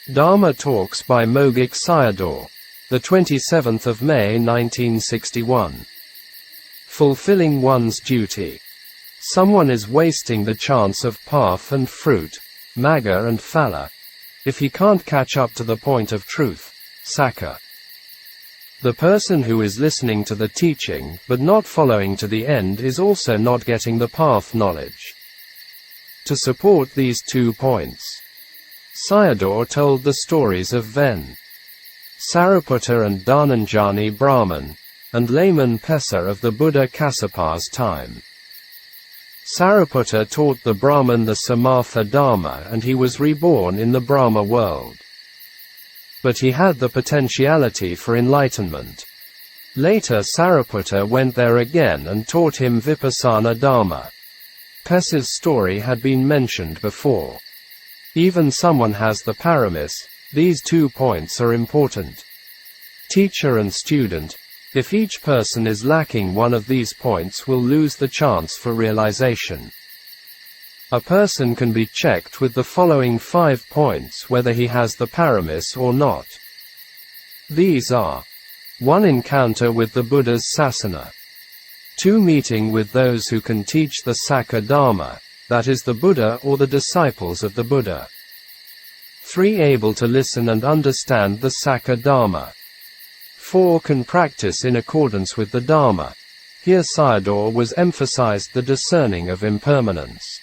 Dhamma Talks by Mogok Sayadaw, the 27th of May 1961. Fulfilling one's duty. Someone is wasting the chance of path and fruit, magga and phala, if he can't catch up to the point of truth, sakha. The person who is listening to the teaching but not following to the end is also not getting the path knowledge. To support these 2 points, Sayadaw told the stories of Ven, Sariputta and Dhananjani Brahman, and layman Pesa of the Buddha Kassapa's time. Sariputta taught the Brahman the Samatha Dhamma and he was reborn in the Brahma world. But he had the potentiality for enlightenment. Later Sariputta went there again and taught him Vipassana Dhamma. Pesa's story had been mentioned before. Even someone has the paramis, these 2 points are important. Teacher and student, if each person is lacking one of these points, will lose the chance for realization. A person can be checked with the following 5 points whether he has the paramis or not. These are: 1. Encounter with the Buddha's sasana. 2. Meeting with those who can teach the Sakha Dhamma, that is the Buddha or the disciples of the Buddha. 3. Able to listen and understand the Sakha Dhamma. 4. Can practice in accordance with the Dhamma. Here Sayadaw was emphasized the discerning of impermanence.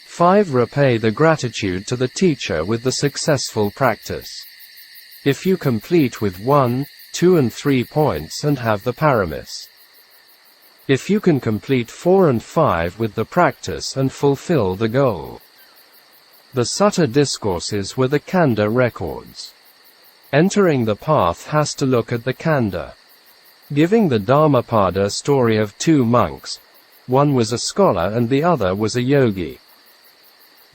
5. Repay the gratitude to the teacher with the successful practice. If you complete with 1, 2 and 3 points and have the paramis. If you can complete 4 and 5 with the practice and fulfill the goal. The Sutta discourses were the Kanda records. Entering the path has to look at the Kanda. Giving the Dhammapada story of 2 monks. One was a scholar and the other was a yogi.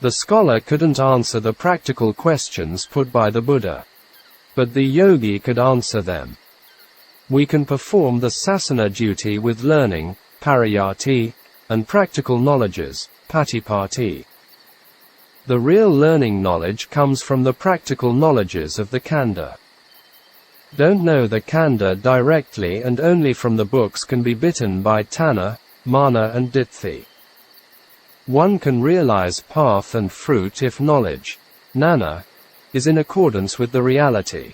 The scholar couldn't answer the practical questions put by the Buddha. But the yogi could answer them. We can perform the sasana duty with learning, parayati, and practical knowledges, patipati. The real learning knowledge comes from the practical knowledges of the Kanda. Don't know the Kanda directly and only from the books can be bitten by Tanha, Mana and Ditthi. One can realize path and fruit if knowledge, Nana, is in accordance with the reality.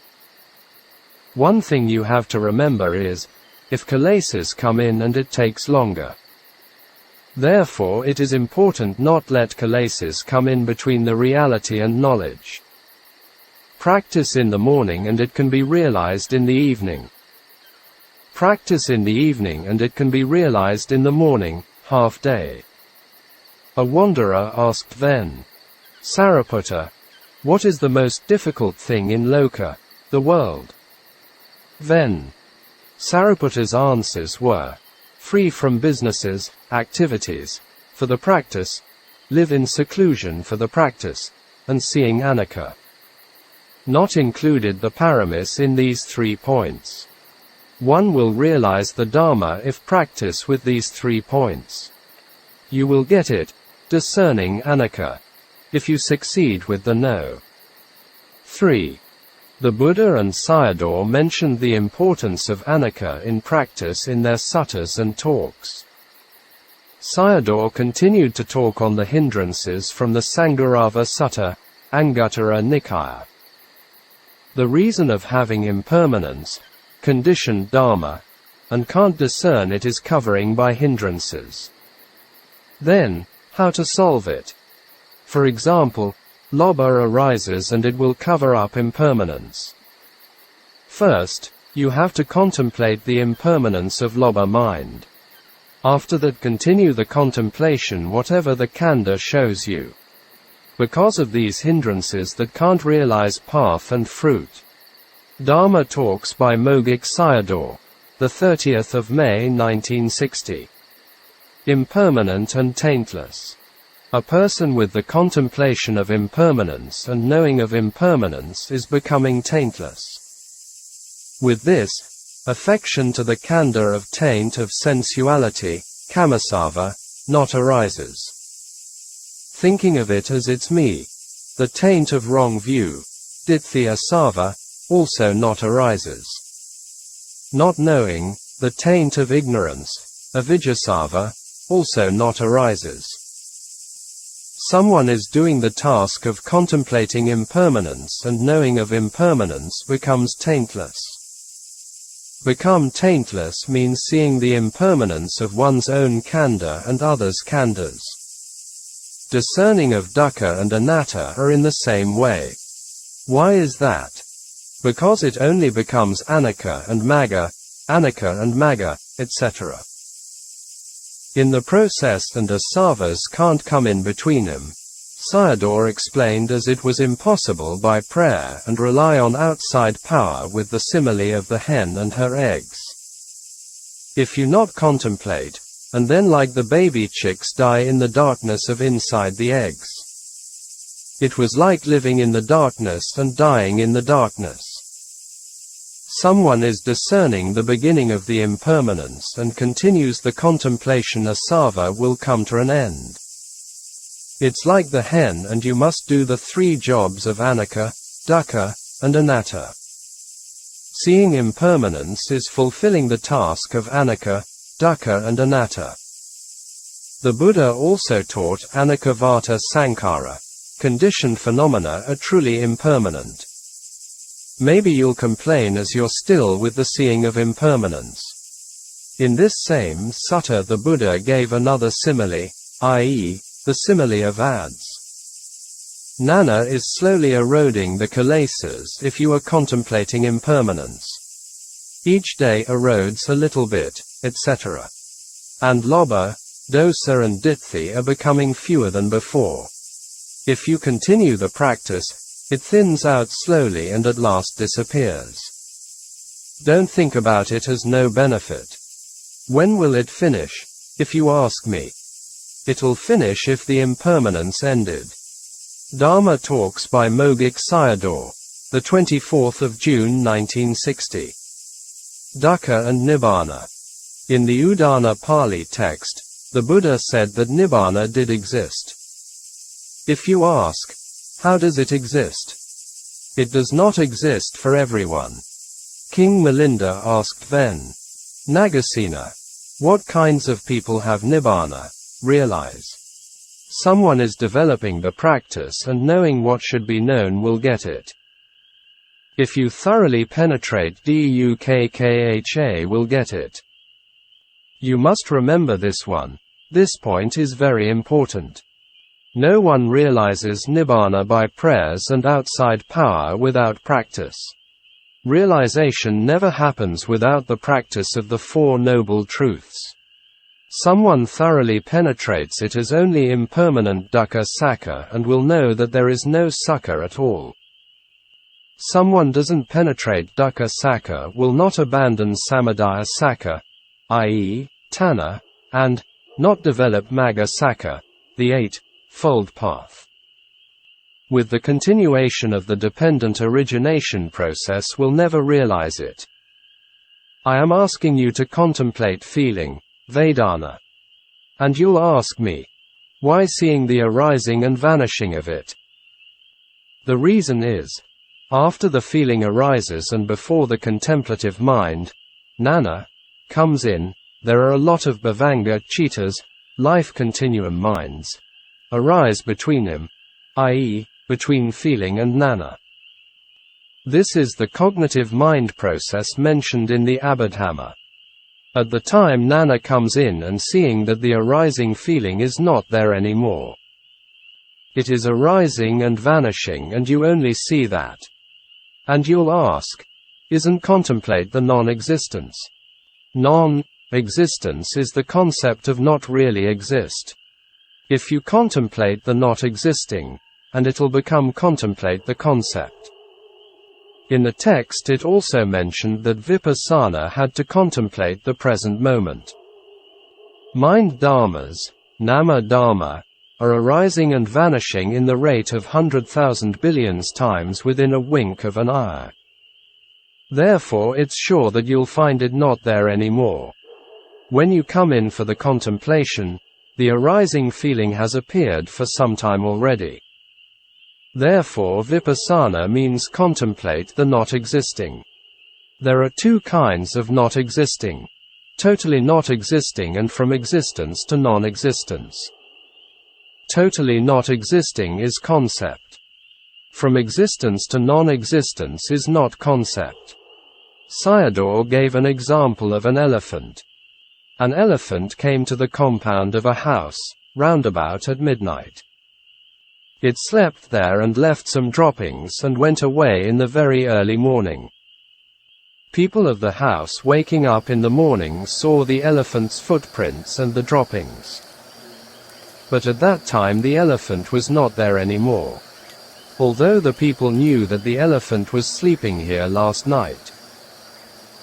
One thing you have to remember is, if kilesas come in and it takes longer. Therefore it is important not let kilesas come in between the reality and knowledge. Practice in the morning and it can be realized in the evening. Practice in the evening and it can be realized in the morning, half day. A wanderer asked then, Sariputta, what is the most difficult thing in loka, the world? Then, Sariputta's answers were, free from businesses, activities, for the practice, live in seclusion for the practice, and seeing anicca. Not included the paramis in these 3 points. One will realize the Dhamma if practice with these 3 points. You will get it, discerning anicca, if you succeed with the no. 3. The Buddha and Sayadaw mentioned the importance of anicca in practice in their suttas and talks. Sayadaw continued to talk on the hindrances from the Sangharava Sutta, Anguttara Nikaya. The reason of having impermanence, conditioned Dhamma, and can't discern it is covering by hindrances. Then, how to solve it? For example, lobha arises and it will cover up impermanence. First, you have to contemplate the impermanence of lobha mind. After that continue the contemplation whatever the Kanda shows you. Because of these hindrances that can't realize path and fruit. Dhamma Talks by Mogok Sayadaw, the 30th of May 1960. Impermanent and Taintless. A person with the contemplation of impermanence and knowing of impermanence is becoming taintless. With this, affection to the Kanda of taint of sensuality, kamasava, not arises. Thinking of it as it's me, the taint of wrong view, ditthi asava, also not arises. Not knowing, the taint of ignorance, avijjasava, also not arises. Someone is doing the task of contemplating impermanence, and knowing of impermanence becomes taintless. Become taintless means seeing the impermanence of one's own khandha and others' khandhas. Discerning of dukkha and anatta are in the same way. Why is that? Because it only becomes anicca and magga, etc. In the process, and asavas can't come in between him. Sayadaw explained as it was impossible by prayer and rely on outside power with the simile of the hen and her eggs. If you not contemplate, and then like the baby chicks die in the darkness of inside the eggs. It was like living in the darkness and dying in the darkness. Someone is discerning the beginning of the impermanence and continues the contemplation, asava will come to an end. It's like the hen, and you must do the three jobs of anicca, dukkha, and anatta. Seeing impermanence is fulfilling the task of anicca, dukkha and anatta. The Buddha also taught anicca-vata sankhara, conditioned phenomena are truly impermanent. Maybe you'll complain as you're still with the seeing of impermanence. In this same sutta the Buddha gave another simile, i.e., the simile of adze. Nana is slowly eroding the kilesas if you are contemplating impermanence. Each day erodes a little bit, etc. And lobha, dosa and ditthi are becoming fewer than before. If you continue the practice, it thins out slowly and at last disappears. Don't think about it as no benefit. When will it finish, if you ask me? It'll finish if the impermanence ended. Dhamma Talks by Mogok Sayadaw, the 24th of June 1960. Dukkha and Nibbāna. In the Udana Pali text, the Buddha said that Nibbāna did exist. If you ask, how does it exist? It does not exist for everyone. King Milinda asked then, Nagasena, what kinds of people have Nibbāna? Realize. Someone is developing the practice and knowing what should be known will get it. If you thoroughly penetrate Dukkha will get it. You must remember this one. This point is very important. No one realizes Nibbāna by prayers and outside power without practice. Realization never happens without the practice of the Four Noble Truths. Someone thoroughly penetrates it as only impermanent dukkha sakha and will know that there is no sukha at all. Someone doesn't penetrate dukkha sakha will not abandon samadaya sakha, i.e., tanha, and not develop magga sakha, the eightfold path. With the continuation of the dependent origination process will never realize it. I am asking you to contemplate feeling, Vedana. And you'll ask me, why seeing the arising and vanishing of it? The reason is, after the feeling arises and before the contemplative mind, Nana, comes in, there are a lot of bhavanga citas, life continuum minds, arise between him, i.e., between feeling and Nana. This is the cognitive mind process mentioned in the Abhidhamma. At the time Nana comes in and seeing that the arising feeling is not there anymore. It is arising and vanishing and you only see that. And you'll ask, isn't contemplate the non-existence? Non-existence is the concept of not really exist. If you contemplate the not existing, and it'll become contemplate the concept. In the text it also mentioned that Vipassana had to contemplate the present moment. Mind dharmas, nama dharma, are arising and vanishing in the rate of 100,000 billions times within a wink of an eye. Therefore it's sure that you'll find it not there anymore. When you come in for the contemplation, the arising feeling has appeared for some time already. Therefore vipassana means contemplate the not existing. There are two kinds of not existing. Totally not existing and from existence to non-existence. Totally not existing is concept. From existence to non-existence is not concept. Sayadaw gave an example of an elephant. An elephant came to the compound of a house, roundabout at midnight. It slept there and left some droppings and went away in the very early morning. People of the house waking up in the morning saw the elephant's footprints and the droppings. But at that time the elephant was not there anymore. Although the people knew that the elephant was sleeping here last night.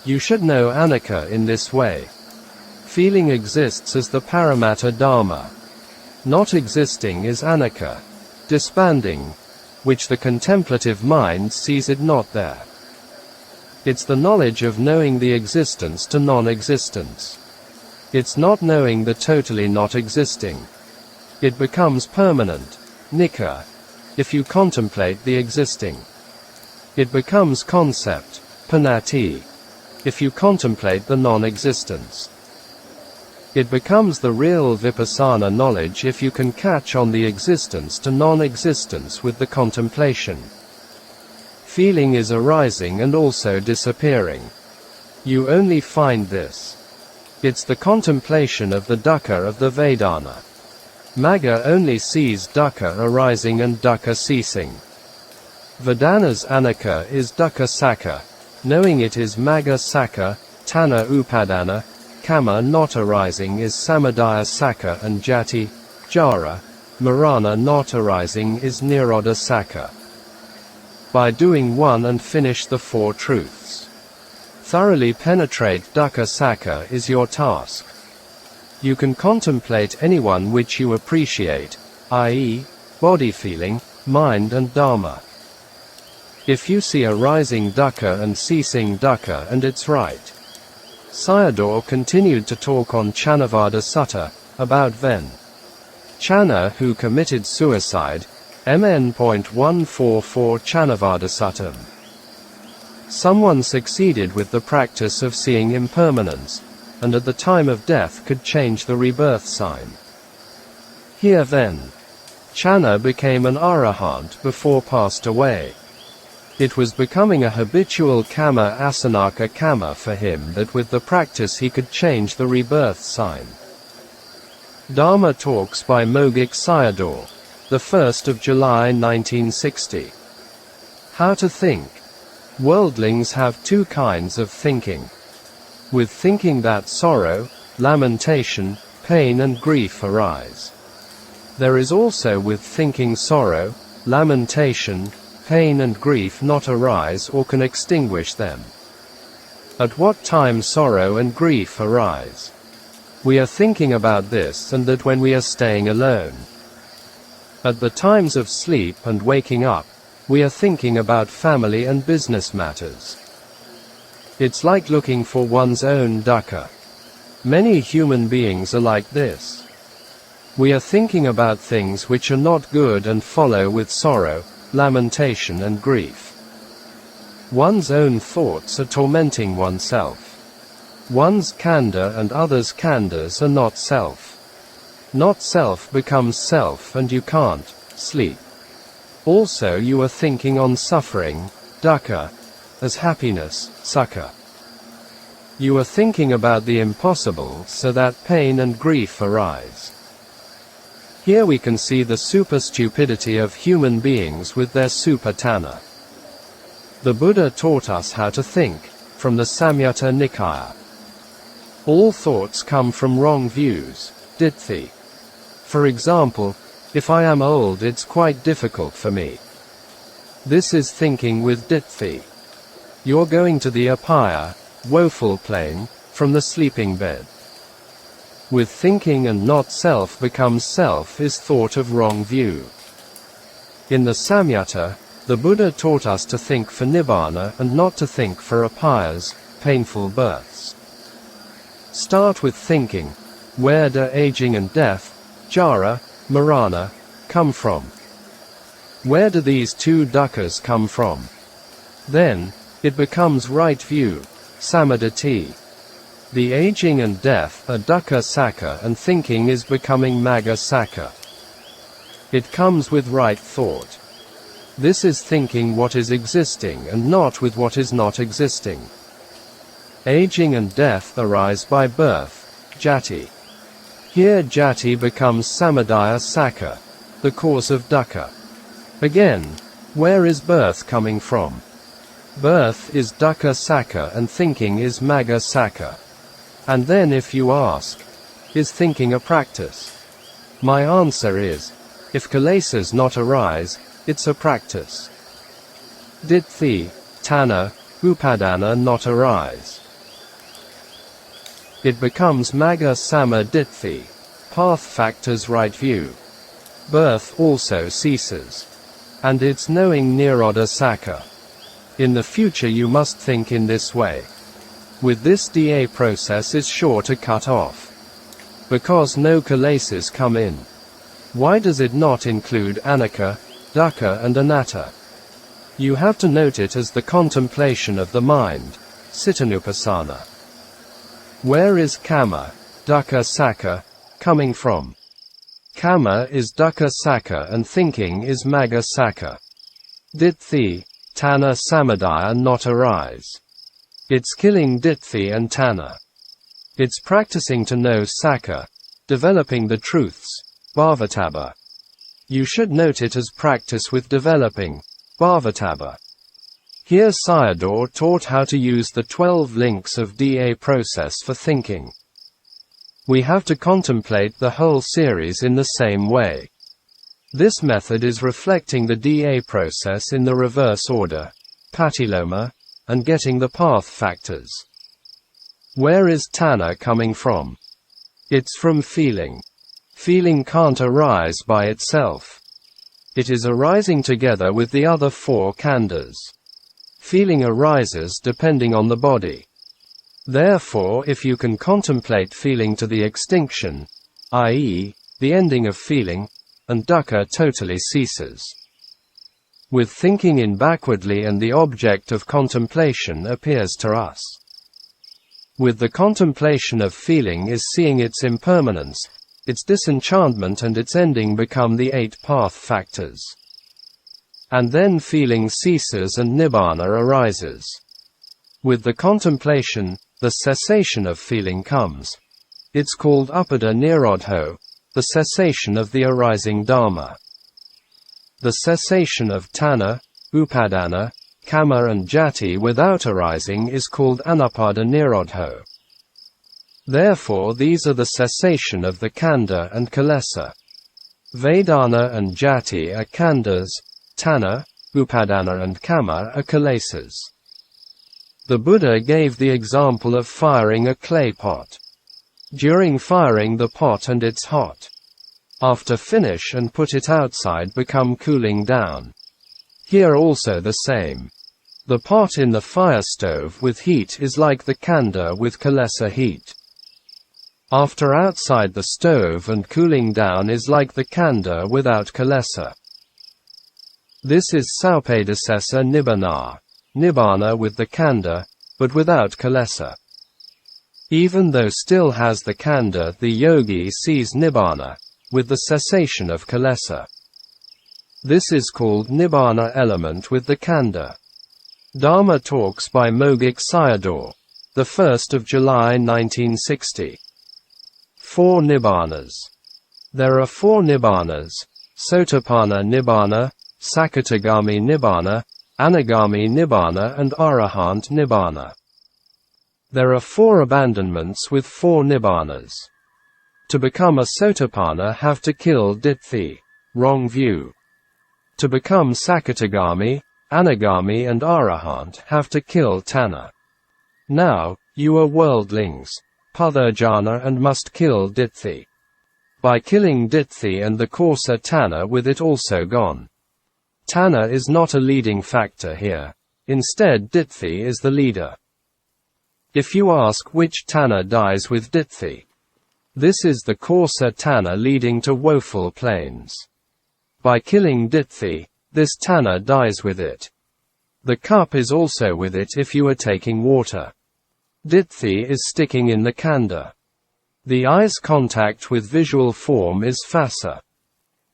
You should know anicca in this way. Feeling exists as the paramatta dharma. Not existing is anicca, disbanding, which the contemplative mind sees it not there. It's the knowledge of knowing the existence to non-existence. It's not knowing the totally not existing. It becomes permanent, nikka, if you contemplate the existing. It becomes concept, panati, if you contemplate the non-existence. It becomes the real vipassana knowledge if you can catch on the existence to non-existence with the contemplation. Feeling is arising and also disappearing. You only find this. It's the contemplation of the dukkha of the Vedana. Magga only sees dukkha arising and dukkha ceasing. Vedana's anicca is dukkha sakka. Knowing it is magga sakka, tanha upadana, kama not arising is samadaya sakka and jati, jara, marana not arising is nirodha sakka. By doing one and finish the four truths. Thoroughly penetrate dukkha sakka is your task. You can contemplate anyone which you appreciate, i.e., body feeling, mind and dharma. If you see arising dukkha and ceasing dukkha and it's right. Sayadaw continued to talk on Chanavada Sutta, about Ven. Channa who committed suicide, MN.144 Chanavada Suttam. Someone succeeded with the practice of seeing impermanence, and at the time of death could change the rebirth sign. Here then, Channa became an arahant before passed away. It was becoming a habitual kama asanaka kama for him that with the practice he could change the rebirth sign. Dhamma Talks by Mogok Sayadaw, the 1st of July 1960. How to think. Worldlings have two kinds of thinking. With thinking that sorrow, lamentation, pain and grief arise. There is also with thinking sorrow, lamentation, pain and grief not arise or can extinguish them. At what time sorrow and grief arise? We are thinking about this and that when we are staying alone. At the times of sleep and waking up, we are thinking about family and business matters. It's like looking for one's own dukkha. Many human beings are like this. We are thinking about things which are not good and follow with sorrow, lamentation and grief. One's own thoughts are tormenting oneself. One's khandha and others' khandhas are not self. Not self becomes self and you can't sleep. Also you are thinking on suffering, dukkha, as happiness, sukha. You are thinking about the impossible so that pain and grief arise. Here we can see the super stupidity of human beings with their super tanha. The Buddha taught us how to think, from the Samyutta Nikaya. All thoughts come from wrong views, ditthi. For example, if I am old it's quite difficult for me. This is thinking with ditthi. You're going to the apaya, woeful plane, from the sleeping bed. With thinking and not self becomes self is thought of wrong view. In the Samyutta, the Buddha taught us to think for Nibbāna and not to think for apayas, painful births. Start with thinking, where do aging and death, jara, marana, come from? Where do these two dukkhas come from? Then, it becomes right view, samadhi. The aging and death are dukkha sakka and thinking is becoming magga sakka. It comes with right thought. This is thinking what is existing and not with what is not existing. Aging and death arise by birth, jati. Here jati becomes samadaya sakka, the cause of dukkha. Again, where is birth coming from? Birth is dukkha sakka and thinking is magga sakka. And then if you ask, is thinking a practice? My answer is, if kilesas not arise, it's a practice. Ditthi, tanha, upadana not arise. It becomes magga samma ditthi, path factors right view. Birth also ceases. And it's knowing nirodha sakka. In the future you must think in this way. With this DA process is sure to cut off. Because no kilesas come in. Why does it not include anicca, dukkha and anatta? You have to note it as the contemplation of the mind, cittanupassana. Where is kamma, dukkha sakka, coming from? Kamma is dukkha sakka and thinking is magga sakka. Ditthi, tanha samadaya not arise. It's killing ditthi and tanha. It's practicing to know sakka, developing the truths, bhavatabha. You should note it as practice with developing, bhavatabha. Here Sayadaw taught how to use the 12 links of DA process for thinking. We have to contemplate the whole series in the same way. This method is reflecting the DA process in the reverse order, patiloma, and getting the path factors. Where is tanha coming from? It's from feeling. Feeling can't arise by itself. It is arising together with the other four khandhas. Feeling arises depending on the body. Therefore, if you can contemplate feeling to the extinction, i.e., the ending of feeling, and dukkha totally ceases. With thinking in backwardly and the object of contemplation appears to us. With the contemplation of feeling is seeing its impermanence, its disenchantment and its ending become the 8 path factors. And then feeling ceases and Nibbāna arises. With the contemplation, the cessation of feeling comes. It's called upada nirodho, the cessation of the arising Dhamma. The cessation of tanha, upadana, kamma and jati without arising is called anapada nirodho. Therefore these are the cessation of the khandha and kilesa. Vedana and jati are khandhas, tanha, upadana and kamma are kilesas. The Buddha gave the example of firing a clay pot. During firing the pot and it's hot. After finish and put it outside become cooling down. Here also the same. The pot in the fire stove with heat is like the khandha with kilesa heat. After outside the stove and cooling down is like the khandha without kilesa. This is saupadasesa nibbāna, Nibbāna with the khandha, but without kilesa. Even though still has the khandha, the yogi sees Nibbāna, with the cessation of kilesa. This is called Nibbāna element with the khandha. Dhamma talks by Mogok Sayadaw, the 1st of July 1960. 4 Nibbānas. There are 4 Nibbānas: Sotapanna Nibbāna, Sakatagami Nibbāna, Anagami Nibbāna and Arahant Nibbāna. There are 4 abandonments with 4 Nibbānas. To become a Sotapanna have to kill ditthi, wrong view. To become Sakatagami, Anagami and Arahant have to kill tanha. Now, you are worldlings, Pudharjana and must kill ditthi. By killing ditthi and the coarser tanha with it also gone. Tanha is not a leading factor here. Instead ditthi is the leader. If you ask which tanha dies with ditthi, this is the coarser tanha leading to woeful plains. By killing ditthi, this tanna dies with it. The cup is also with it if you are taking water. Ditthi is sticking in the khandha. The eye's contact with visual form is phassa.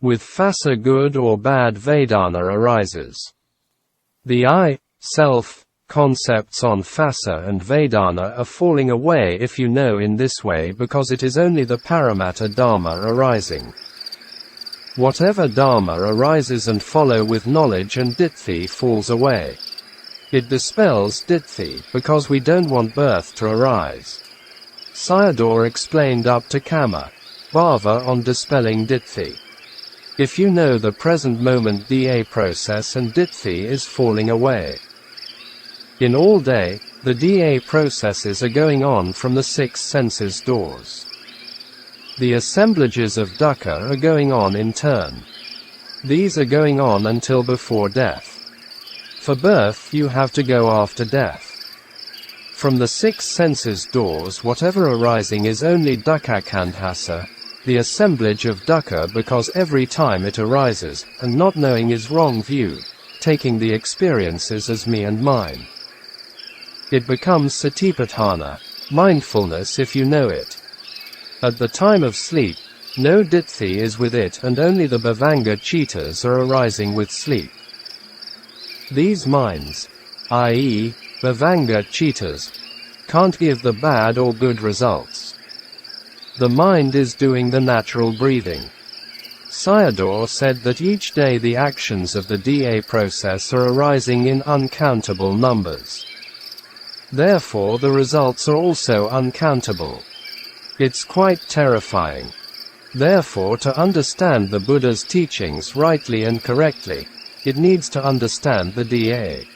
With phassa good or bad Vedana arises. The I, self, concepts on phassa and Vedana are falling away if you know in this way, because it is only the Paramatta Dhamma arising. Whatever Dhamma arises and follow with knowledge, and ditthi falls away. It dispels ditthi, because we don't want birth to arise. Sayadaw explained up to Kama, Bhava on dispelling ditthi. If you know the present moment DA process and ditthi is falling away. In all day, the DA processes are going on from the 6 senses doors. The assemblages of dukkha are going on in turn. These are going on until before death. For birth you have to go after death. From the 6 senses doors whatever arising is only dukkha khandhasa, the assemblage of dukkha, because every time it arises, and not knowing is wrong view, taking the experiences as me and mine. It becomes satipatthana, mindfulness if you know it. At the time of sleep, no ditthi is with it, and only the bhavanga citas are arising with sleep. These minds, i.e., bhavanga citas, can't give the bad or good results. The mind is doing the natural breathing. Sayadaw said that each day the actions of the DA process are arising in uncountable numbers. Therefore the results are also uncountable. It's quite terrifying. Therefore, to understand the Buddha's teachings rightly and correctly, it needs to understand the DA.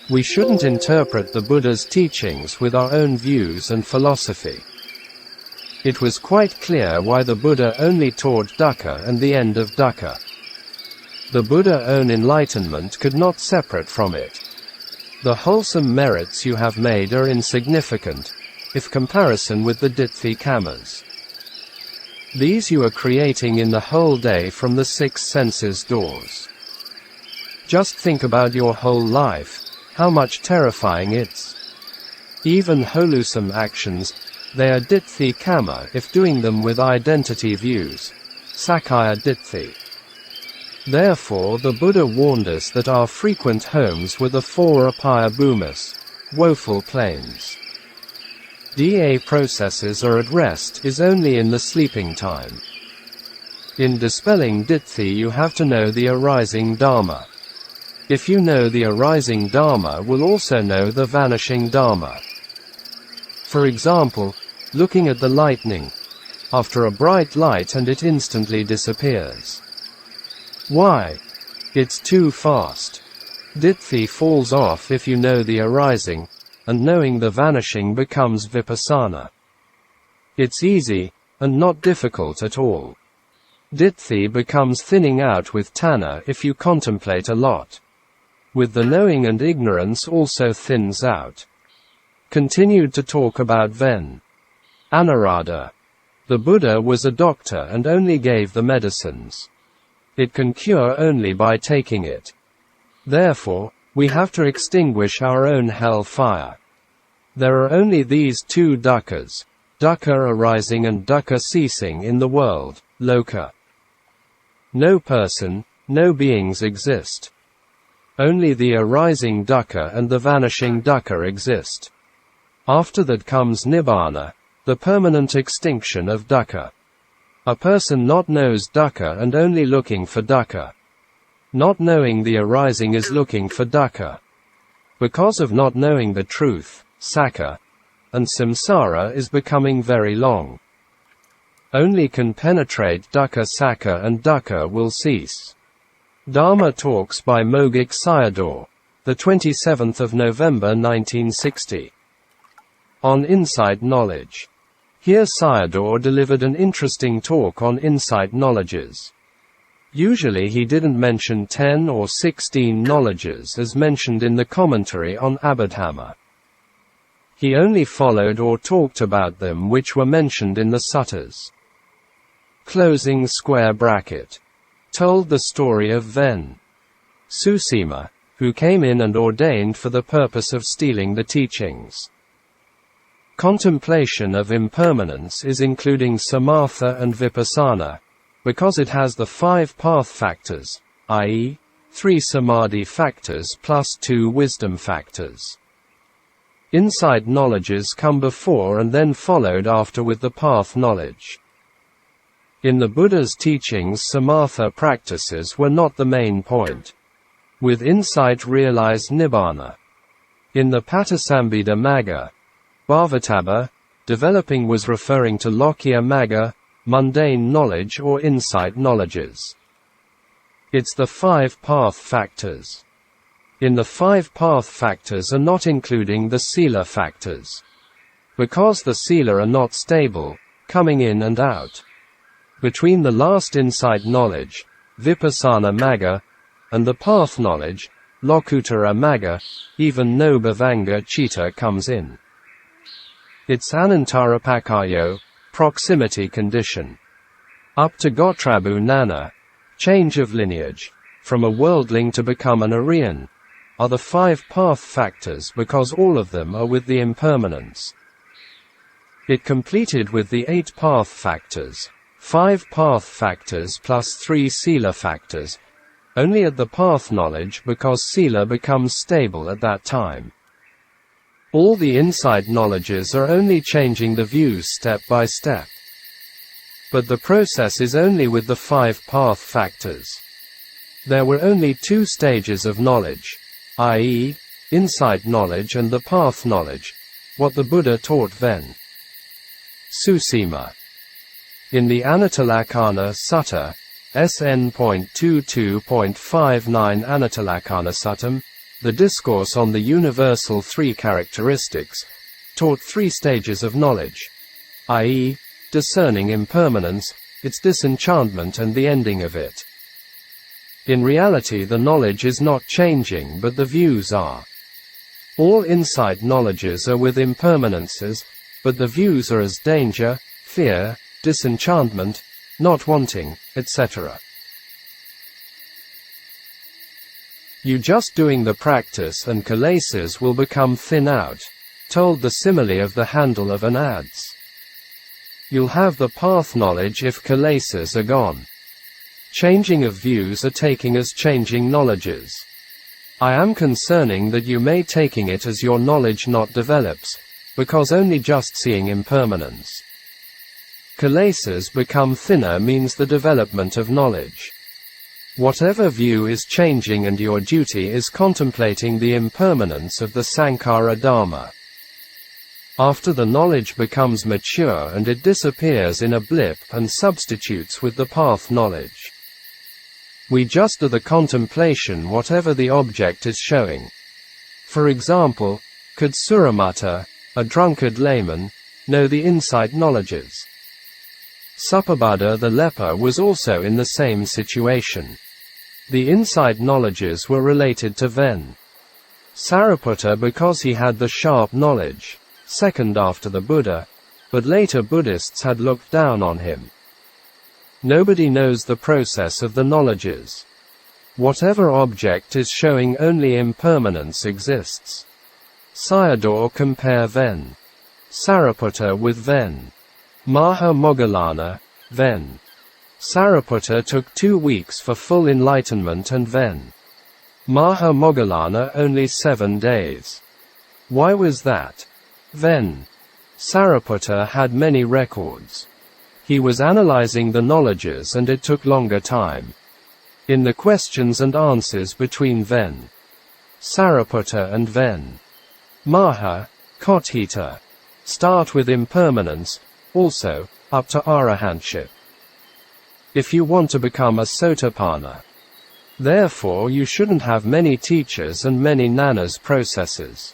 We shouldn't interpret the Buddha's teachings with our own views and philosophy. It was quite clear why the Buddha only taught dukkha and the end of dukkha. The Buddha's own enlightenment could not separate from it. The wholesome merits you have made are insignificant, if comparison with the ditthi kamas. These you are creating in the whole day from the 6 senses doors. Just think about your whole life, how much terrifying it's. Even wholesome actions, they are ditthi kama if doing them with identity views, sakkaya ditthi. Therefore the Buddha warned us that our frequent homes were the 4 apaya bhumis, woeful plains. DA processes are at rest is only in the sleeping time. In dispelling ditthi you have to know the arising Dhamma. If you know the arising Dhamma will also know the vanishing Dhamma. For example, looking at the lightning, after a bright light and it instantly disappears. Why? It's too fast. Ditthi falls off if you know the arising, and knowing the vanishing becomes vipassana. It's easy, and not difficult at all. Ditthi becomes thinning out with tanna if you contemplate a lot. With the knowing and ignorance also thins out. Continued to talk about Ven. Anuradha. The Buddha was a doctor and only gave the medicines. It can cure only by taking it. Therefore, we have to extinguish our own hell fire. There are only these 2 dukkhas, dukkha arising and dukkha ceasing in the world, loka. No person, no beings exist. Only the arising dukkha and the vanishing dukkha exist. After that comes Nibbāna, the permanent extinction of dukkha. A person not knows dukkha and only looking for dukkha. Not knowing the arising is looking for dukkha. Because of not knowing the truth, sakkha, and samsara is becoming very long. Only can penetrate dukkha sakkha and dukkha will cease. Dhamma Talks by Mogok Sayadaw, the 27th of November 1960. On Insight Knowledge. Here Sayadaw delivered an interesting talk on insight knowledges. Usually he didn't mention 10 or 16 knowledges as mentioned in the commentary on Abhidhamma. He only followed or talked about them which were mentioned in the suttas. Closing square bracket. Told the story of Ven. Susima, who came in and ordained for the purpose of stealing the teachings. Contemplation of impermanence is including samatha and vipassana, because it has the 5 path factors, i.e., 3 samadhi factors plus 2 wisdom factors. Insight knowledges come before and then followed after with the path knowledge. In the Buddha's teachings, samatha practices were not the main point. With insight realized Nibbāna. In the Patisambhida Magga, Bhavatabha, developing was referring to Lokiya Magga, mundane knowledge or insight knowledges. It's the 5 path factors. In the 5 path factors are not including the sila factors. Because the sila are not stable, coming in and out. Between the last insight knowledge, vipassana magga, and the path knowledge, lokuttara magga, even no bhavanga citta comes in. It's anantarapakayo, proximity condition. Up to gotrabhu nana, change of lineage, from a worldling to become an Aryan, are the 5 path factors because all of them are with the impermanence. It completed with the 8 path factors, 5 path factors plus 3 sila factors, only at the path knowledge because sila becomes stable at that time. All the insight knowledges are only changing the views step by step. But the process is only with the 5 path factors. There were only 2 stages of knowledge, i.e., insight knowledge and the path knowledge, what the Buddha taught then. Susima. In the Anattalakkhana Sutta, SN.22.59 Anattalakkhana Suttam, the discourse on the universal 3 characteristics, taught 3 stages of knowledge, i.e., discerning impermanence, its disenchantment and the ending of it. In reality the knowledge is not changing but the views are. All insight knowledges are with impermanences, but the views are as danger, fear, disenchantment, not wanting, etc. You just doing the practice and kilesas will become thin out, told the simile of the handle of an adze. You'll have the path knowledge if kilesas are gone. Changing of views are taking as changing knowledges. I am concerning that you may taking it as your knowledge not develops, because only just seeing impermanence. Kilesas become thinner means the development of knowledge. Whatever view is changing and your duty is contemplating the impermanence of the Sankhara Dhamma. After the knowledge becomes mature and it disappears in a blip and substitutes with the path knowledge. We just do the contemplation whatever the object is showing. For example, could Suramata, a drunkard layman, know the insight knowledges? Suppabada the leper was also in the same situation. The insight knowledges were related to Ven. Sariputta because he had the sharp knowledge, second after the Buddha, but later Buddhists had looked down on him. Nobody knows the process of the knowledges. Whatever object is showing only impermanence exists. Sayadaw compare Ven. Sariputta with Ven. Maha Moggallana, Ven. Sariputta took 2 weeks for full enlightenment and Ven. Maha Moggallana only 7 days. Why was that? Ven. Sariputta had many records. He was analyzing the knowledges and it took longer time. In the questions and answers between Ven. Sariputta and Ven. Maha, Kothita. Start with impermanence, also, up to arahantship. If you want to become a sotapanna. Therefore you shouldn't have many teachers and many nanas processes.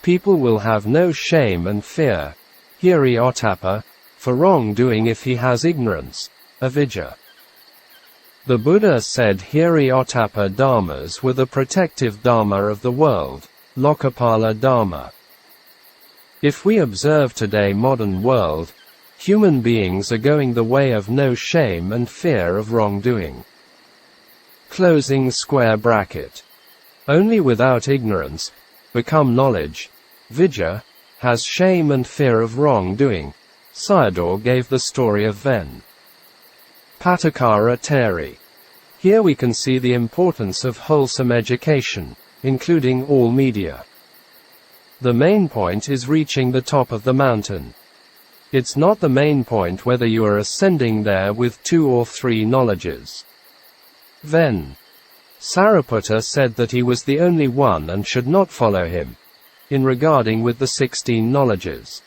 People will have no shame and fear, hiri ottappa, for wrongdoing if he has ignorance, avidya. The Buddha said hiri ottappa dharmas were the protective dharma of the world, lokapala dharma. If we observe today modern world, human beings are going the way of no shame and fear of wrongdoing. Closing square bracket. Only without ignorance, become knowledge. Vijja, has shame and fear of wrongdoing. Sayadaw gave the story of Ven. Patakara Teri. Here we can see the importance of wholesome education, including all media. The main point is reaching the top of the mountain. It's not the main point whether you are ascending there with 2 or 3 knowledges. Ven. Sariputta said that he was the only one and should not follow him, in regarding with the 16 knowledges.